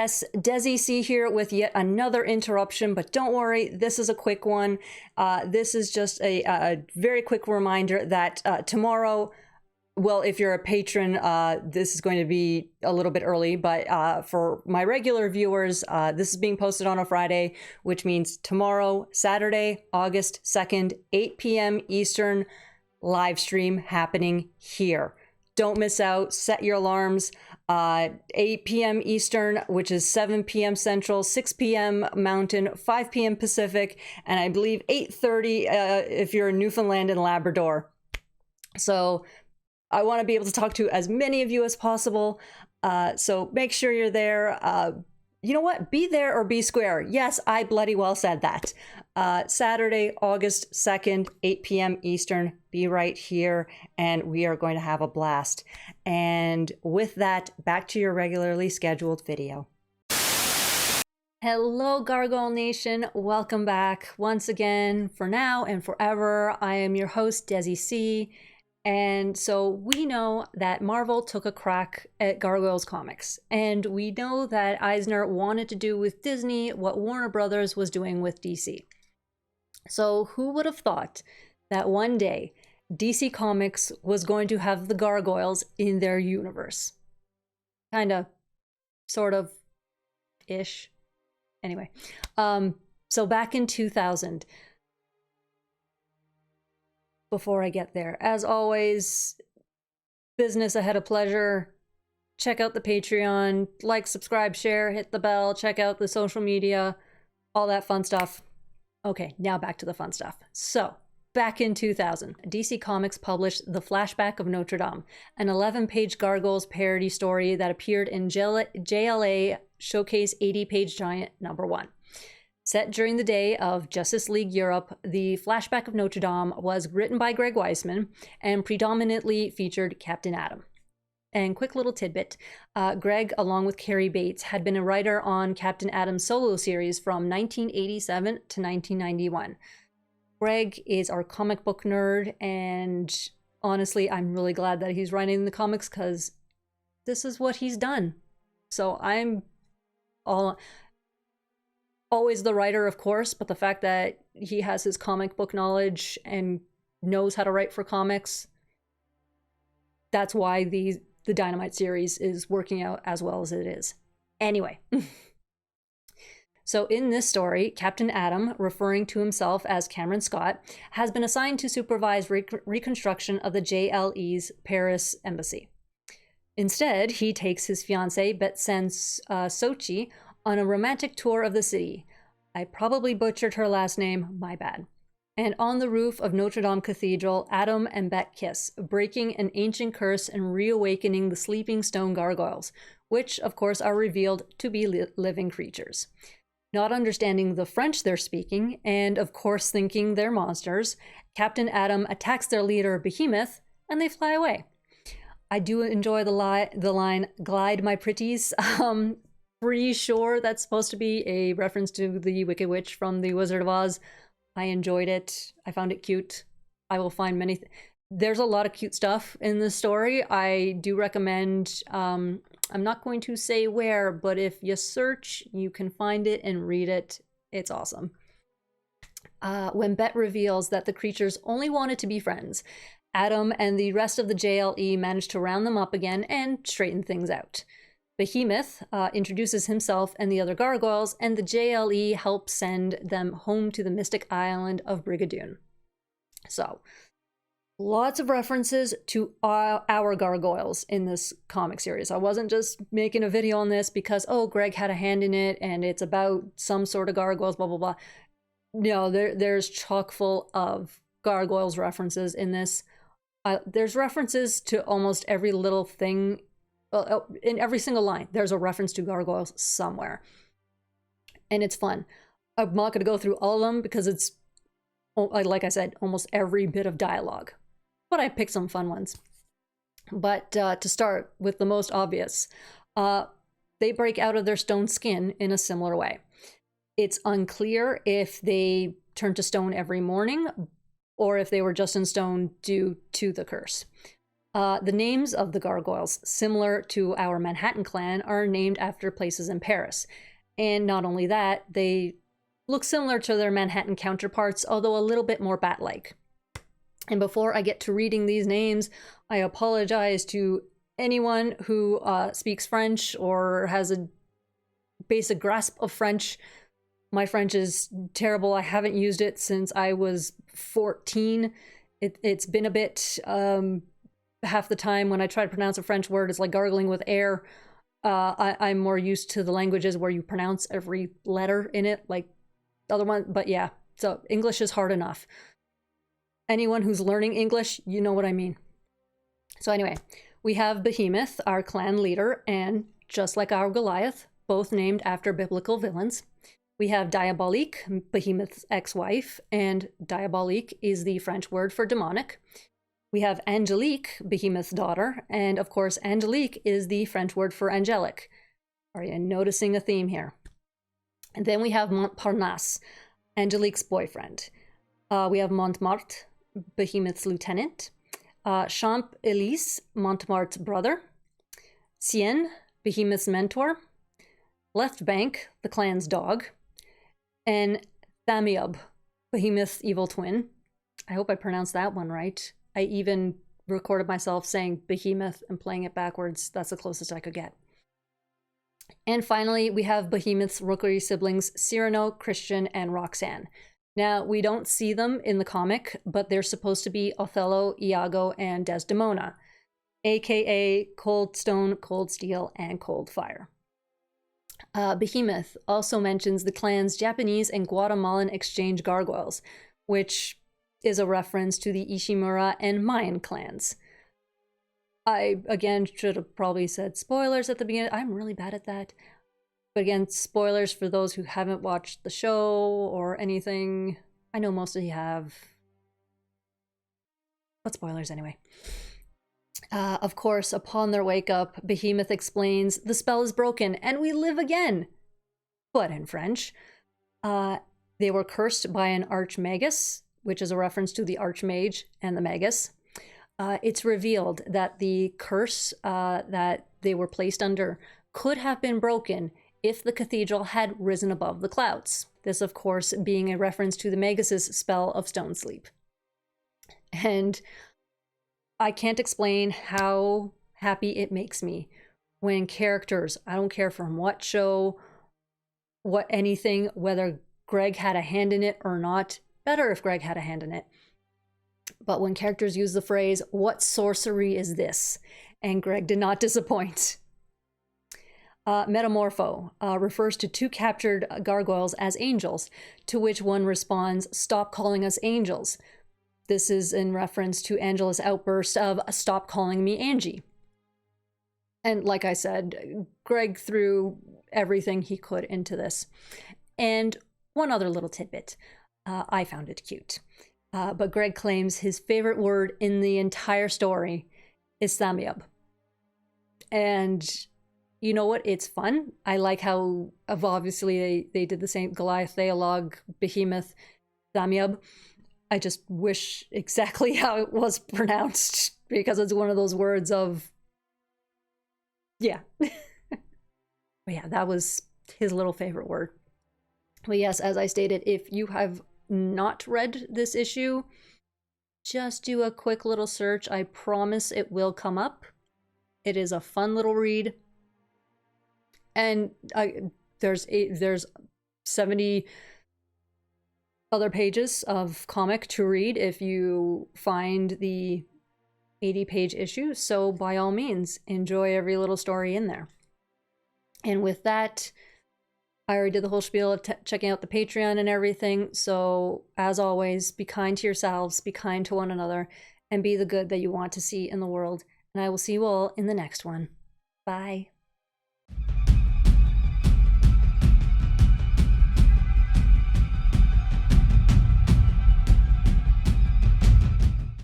Yes, Desi C here with yet another interruption, but don't worry, this is a quick one. This is just a very quick reminder that tomorrow, well, if you're a patron, this is going to be a little bit early, but for my regular viewers, this is being posted on a Friday, which means tomorrow, Saturday, August 2nd, 8 p.m. Eastern, live stream happening here. Don't miss out. Set your alarms. 8 p.m. Eastern, which is 7 p.m. Central, 6 p.m. Mountain, 5 p.m. Pacific, and I believe 8:30 if you're in Newfoundland and Labrador. So I want to be able to talk to as many of you as possible. So make sure you're there. You know what? Be there or be square. Yes, I bloody well said that. Saturday, August 2nd, 8 p.m. Eastern. Be right here, and we are going to have a blast. And with that, back to your regularly scheduled video. Hello, Gargoyle Nation. Welcome back once again. For now and forever, I am your host, Desi C. And so we know that Marvel took a crack at Gargoyles comics, and we know that Eisner wanted to do with Disney what Warner Brothers was doing with DC. So who would have thought that one day DC Comics was going to have the Gargoyles in their universe? Kinda, sort of, ish. Anyway, so back in 2000, before I get there, as always, business ahead of pleasure. Check out the Patreon, like, subscribe, share, hit the bell, check out the social media, all that fun stuff. Okay, now back to the fun stuff. So, back in 2000, DC Comics published The Flashback of Notre, an 11-page Gargoyles parody story that appeared in JLA Showcase 80-page Giant #1. Set during the day of Justice League Europe, The Flashback of Notre was written by Greg Weisman and predominantly featured Captain Atom. And quick little tidbit, Greg, along with Carrie Bates, had been a writer on Captain Atom's solo series from 1987 to 1991. Greg is our comic book nerd, and honestly, I'm really glad that he's writing the comics because this is what he's done. So I'm always the writer, of course, but the fact that he has his comic book knowledge and knows how to write for comics, that's why the Dynamite series is working out as well as it is. Anyway, so in this story, Captain Atom, referring to himself as Cameron Scott, has been assigned to supervise reconstruction of the JLE's Paris embassy. Instead, he takes his fiancée, Betsen Sochi, on a romantic tour of the city. I probably butchered her last name, my bad. And on the roof of Notre Dame Cathedral, Atom and Bet kiss, breaking an ancient curse and reawakening the sleeping stone gargoyles, which of course are revealed to be living creatures. Not understanding the French they're speaking, and of course thinking they're monsters, Captain Atom attacks their leader, Behemoth, and they fly away. I do enjoy the line, "Glide, my pretties." Pretty sure that's supposed to be a reference to the Wicked Witch from The Wizard of Oz. I enjoyed it. I found it cute. I will find many... There's a lot of cute stuff in this story. I do recommend... I'm not going to say where, but if you search, you can find it and read it. It's awesome. When Bet reveals that the creatures only wanted to be friends, Atom and the rest of the JLE manage to round them up again and straighten things out. Behemoth introduces himself and the other gargoyles, and the JLE helps send them home to the mystic island of Brigadoon. So, lots of references to our gargoyles in this comic series. I wasn't just making a video on this because, oh, Greg had a hand in it and it's about some sort of gargoyles, blah, blah, blah. No, there's chock full of gargoyles references in this. There's references to almost every little thing. Well, in every single line, there's a reference to gargoyles somewhere. And it's fun. I'm not going to go through all of them because it's, like I said, almost every bit of dialogue. But I picked some fun ones. But to start with the most obvious, they break out of their stone skin in a similar way. It's unclear if they turn to stone every morning or if they were just in stone due to the curse. The names of the gargoyles, similar to our Manhattan clan, are named after places in Paris. And not only that, they look similar to their Manhattan counterparts, although a little bit more bat-like. And before I get to reading these names, I apologize to anyone who speaks French or has a basic grasp of French. My French is terrible. I haven't used it since I was 14. It's been a bit. Half the time when I try to pronounce a French word, it's like gargling with air. I'm more used to the languages where you pronounce every letter in it, like the other one. But yeah, so English is hard enough. Anyone who's learning English, you know what I mean. So anyway, we have Behemoth, our clan leader, and just like our Goliath, both named after biblical villains. We have Diabolique, Behemoth's ex-wife, and Diabolique is the French word for demonic. We have Angelique, Behemoth's daughter, and of course Angelique is the French word for angelic. Are you noticing a theme here? And then we have Montparnasse, Angelique's boyfriend. We have Montmartre, Behemoth's lieutenant. Champ-Élise, Montmartre's brother. Sienne, Behemoth's mentor. Left Bank, the clan's dog. And Thamiub, Behemoth's evil twin. I hope I pronounced that one right. I even recorded myself saying Behemoth and playing it backwards. That's the closest I could get. And finally, we have Behemoth's rookery siblings, Cyrano, Christian, and Roxanne. Now, we don't see them in the comic, but they're supposed to be Othello, Iago, and Desdemona, aka Cold Stone, Cold Steel, and Cold Fire. Behemoth also mentions the clan's Japanese and Guatemalan exchange gargoyles, which is a reference to the Ishimura and Mayan clans. I, again, should have probably said spoilers at the beginning. I'm really bad at that. But again, spoilers for those who haven't watched the show or anything. I know most of you have. But spoilers anyway. Of course, upon their wake up, Behemoth explains the spell is broken and we live again. But in French, they were cursed by an archmagus, which is a reference to the archmage and the magus. It's revealed that the curse that they were placed under could have been broken if the cathedral had risen above the clouds. This, of course, being a reference to the magus's spell of stone sleep. And I can't explain how happy it makes me when characters, I don't care from what show, what anything, whether Greg had a hand in it or not, better if Greg had a hand in it. But when characters use the phrase, "What sorcery is this?" and Greg did not disappoint. Metamorpho refers to two captured gargoyles as angels, to which one responds, "Stop calling us angels." This is in reference to Angela's outburst of, "Stop calling me Angie." And like I said, Greg threw everything he could into this. And one other little tidbit. I found it cute. But Greg claims his favorite word in the entire story is Thamiub. And you know what? It's fun. I like how, obviously, they did the same Goliath, Theolog, Behemoth, Thamiub. I just wish exactly how it was pronounced, because it's one of those words of, yeah. But yeah, that was his little favorite word. But yes, as I stated, if you have not read this issue, just do a quick little search. I promise it will come up. It is a fun little read. And there's 70 other pages of comic to read if you find the 80-page issue. So by all means, enjoy every little story in there. And with that, I already did the whole spiel of checking out the Patreon and everything. So as always, be kind to yourselves, be kind to one another, and be the good that you want to see in the world. And I will see you all in the next one. Bye.